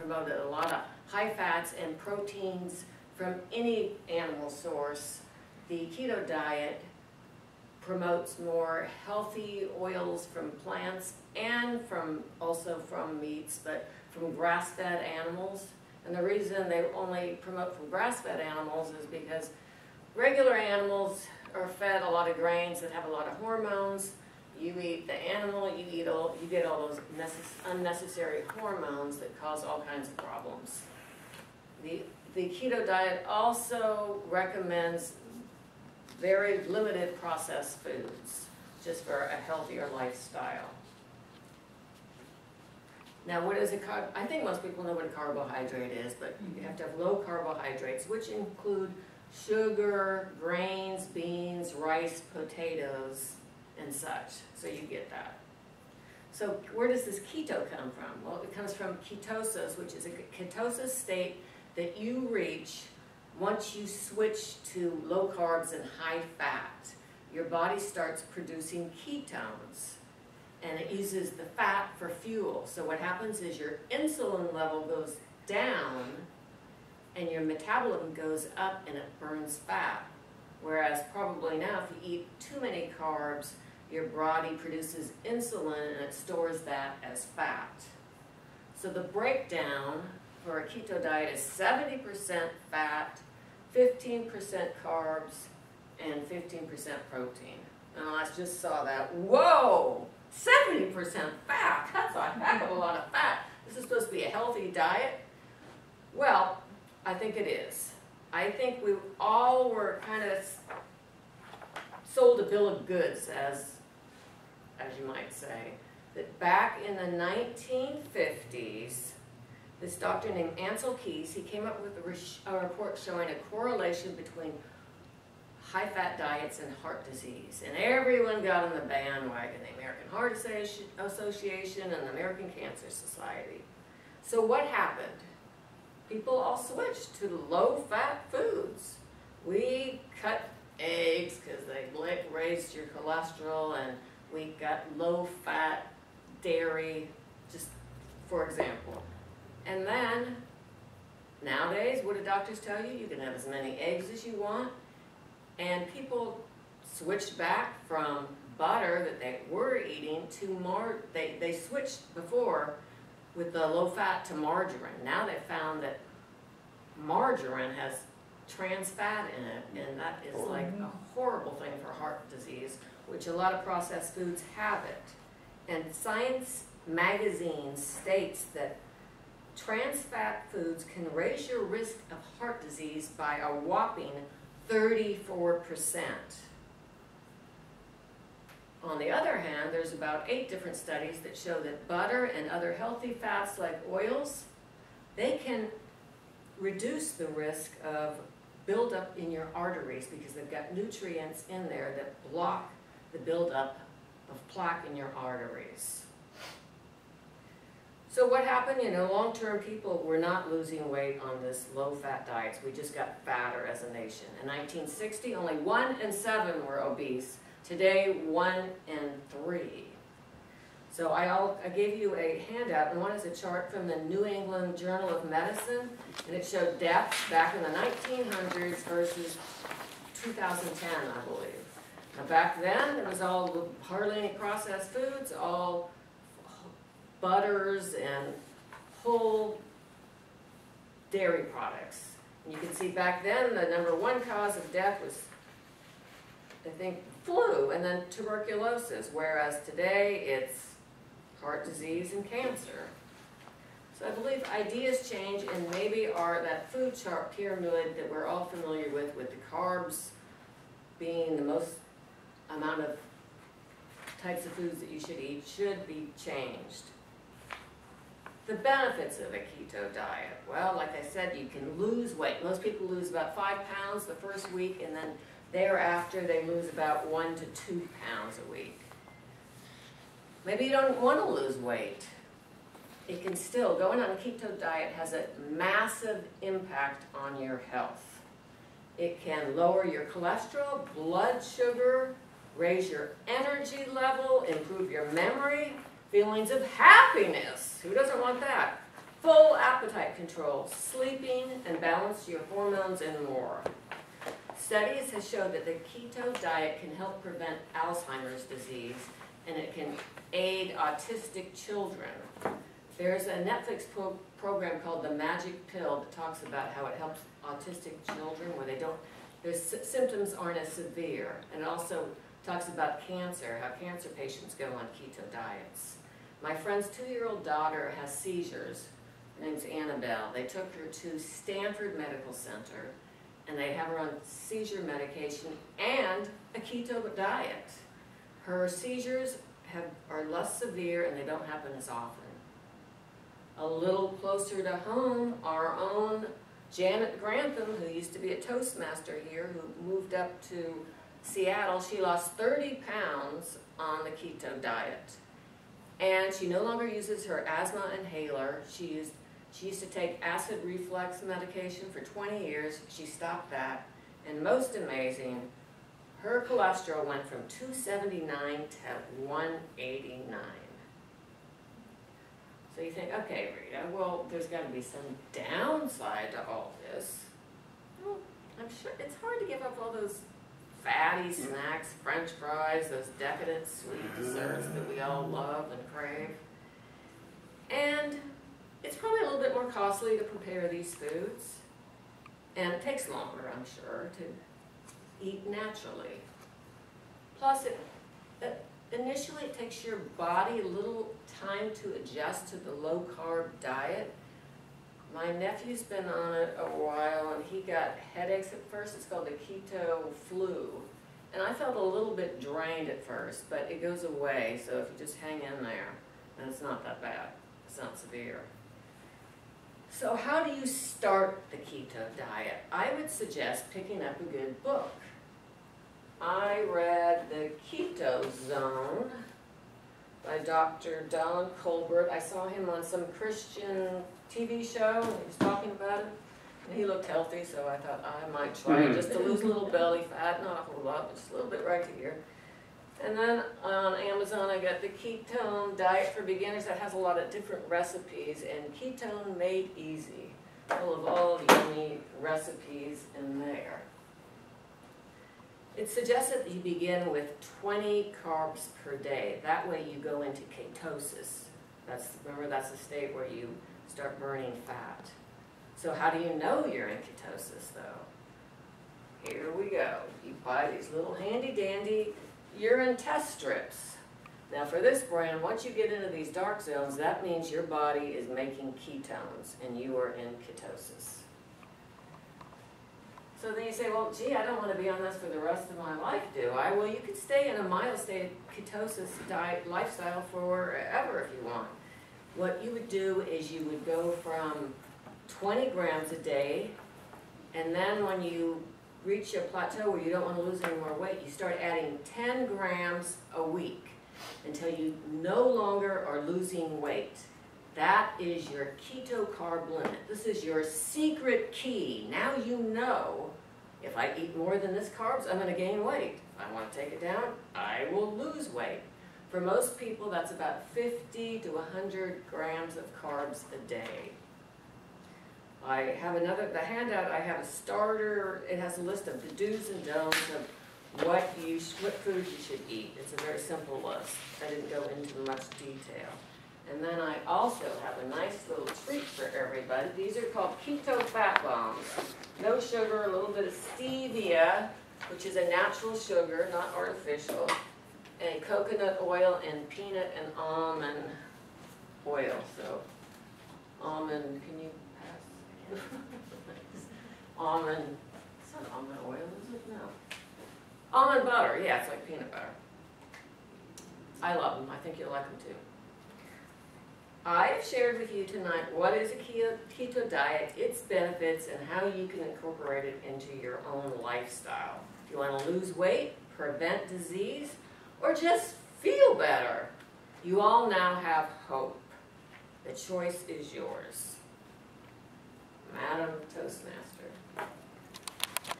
promoted a lot of high fats and proteins from any animal source. The keto diet promotes more healthy oils from plants and also from meats, but from grass-fed animals. And the reason they only promote from grass-fed animals is because regular animals are fed a lot of grains that have a lot of hormones. You eat the animal, you get all those unnecessary hormones that cause all kinds of problems. The keto diet also recommends very limited processed foods, just for a healthier lifestyle. Now, what is a carb? I think most people know what a carbohydrate is, but you have to have low carbohydrates, which include sugar, grains, beans, rice, potatoes, and such. So you get that. So where does this keto come from? Well, it comes from ketosis, which is a ketosis state that you reach once you switch to low carbs and high fat. Your body starts producing ketones, and it uses the fat for fuel. So what happens is your insulin level goes down and your metabolism goes up and it burns fat. Whereas probably now if you eat too many carbs, your body produces insulin and it stores that as fat. So the breakdown for a keto diet is 70% fat, 15% carbs, and 15% protein. And I just saw that. Whoa! 70% fat! That's a heck of a lot of fat. This is supposed to be a healthy diet? Well, I think it is. I think we all were kind of sold a bill of goods, as you might say, that back in the 1950s, this doctor named Ansel Keys, he came up with a report showing a correlation between high-fat diets and heart disease. And everyone got on the bandwagon, the American Heart Association and the American Cancer Society. So what happened? People all switched to low-fat foods. We cut eggs because they raised your cholesterol, and we got low-fat dairy, just for example. And then, nowadays, what do doctors tell you? You can have as many eggs as you want. And people switched back from butter that they were eating to they switched before with the low fat to margarine. Now they found that margarine has trans fat in it, and that is like a horrible thing for heart disease, which a lot of processed foods have it. And Science magazine states that trans fat foods can raise your risk of heart disease by a whopping 34%. On the other hand, there's about 8 different studies that show that butter and other healthy fats like oils, they can reduce the risk of buildup in your arteries because they've got nutrients in there that block the buildup of plaque in your arteries. So what happened? You know, long-term people were not losing weight on this low-fat diets. We just got fatter as a nation. In 1960, only 1 in 7 were obese. Today, 1 in 3. So I gave you a handout, and one is a chart from the New England Journal of Medicine, and it showed deaths back in the 1900s versus 2010, I believe. Now back then, it was all hardly any processed foods, all butters and whole dairy products. And you can see back then the #1 cause of death was, I think, flu and then tuberculosis, whereas today it's heart disease and cancer. So I believe ideas change, and maybe that food chart pyramid that we're all familiar with the carbs being the most amount of types of foods that you should eat should be changed. The benefits of a keto diet. Well, like I said, you can lose weight. Most people lose about 5 pounds the first week, and then thereafter they lose about 1 to 2 pounds a week. Maybe you don't want to lose weight. It can still, going on a keto diet has a massive impact on your health. It can lower your cholesterol, blood sugar, raise your energy level, improve your memory, feelings of happiness. Who doesn't want that? full appetite control, sleeping, and balance your hormones, and more. Studies have showed that the keto diet can help prevent Alzheimer's disease, and it can aid autistic children. There's a Netflix program called The Magic Pill that talks about how it helps autistic children where their symptoms aren't as severe. And it also talks about cancer, how cancer patients go on keto diets. My friend's 2-year-old daughter has seizures. Her name's Annabelle. They took her to Stanford Medical Center, and they have her on seizure medication and a keto diet. Her seizures are less severe and they don't happen as often. A little closer to home, our own Janet Grantham, who used to be a Toastmaster here, who moved up to Seattle, she lost 30 pounds on the keto diet. And she no longer uses her asthma inhaler. She used to take acid reflux medication for 20 years. She stopped that. And most amazing, her cholesterol went from 279 to 189. So you think, okay, Rita, well, there's got to be some downside to all this. Well, I'm sure it's hard to give up all those fatty snacks, French fries, those decadent sweet desserts that we all love and crave. And it's probably a little bit more costly to prepare these foods. And it takes longer, I'm sure, to eat naturally. Plus, initially it takes your body a little time to adjust to the low-carb diet. My nephew's been on it a while, and he got headaches at first. It's called the keto flu. And I felt a little bit drained at first, but it goes away. So if you just hang in there, then it's not that bad. It's not severe. So how do you start the keto diet? I would suggest picking up a good book. I read The Keto Zone by Dr. Don Colbert. I saw him on some Christian TV show, and he was talking about it. And he looked healthy, so I thought I might try it just to lose a little belly fat, not a whole lot, but just a little bit right here. And then on Amazon I got the Ketone Diet for Beginners that has a lot of different recipes, and Ketone Made Easy, full of all the yummy recipes in there. It suggests that you begin with 20 carbs per day. That way you go into ketosis. Remember, that's the state where you start burning fat. So how do you know you're in ketosis, though? Here we go. You buy these little handy-dandy urine test strips. Now for this brand, once you get into these dark zones, that means your body is making ketones and you are in ketosis. So then you say, well, gee, I don't want to be on this for the rest of my life, do I? Well, you could stay in a mild state of ketosis diet lifestyle forever if you want. What you would do is you would go from 20 grams a day, and then when you reach a plateau where you don't want to lose any more weight, you start adding 10 grams a week until you no longer are losing weight. That is your keto carb limit. This is your secret key. Now you know, if I eat more than this carbs, I'm going to gain weight. If I want to take it down, I will lose weight. For most people, that's about 50 to 100 grams of carbs a day. I have the handout, I have a starter. It has a list of the do's and don'ts of what foods you should eat. It's a very simple list. I didn't go into much detail. And then I also have a nice little treat for everybody. These are called Keto Fat Bombs. No sugar, a little bit of stevia, which is a natural sugar, not artificial, and coconut oil and peanut and almond oil. So, almond, can you pass? Almond, it's not almond oil, is it? No. Almond butter, yeah, it's like peanut butter. I love them. I think you'll like them too. I have shared with you tonight what is a keto diet, its benefits, and how you can incorporate it into your own lifestyle. If you want to lose weight, prevent disease, or just feel better, you all now have hope. The choice is yours. Madam Toastmaster.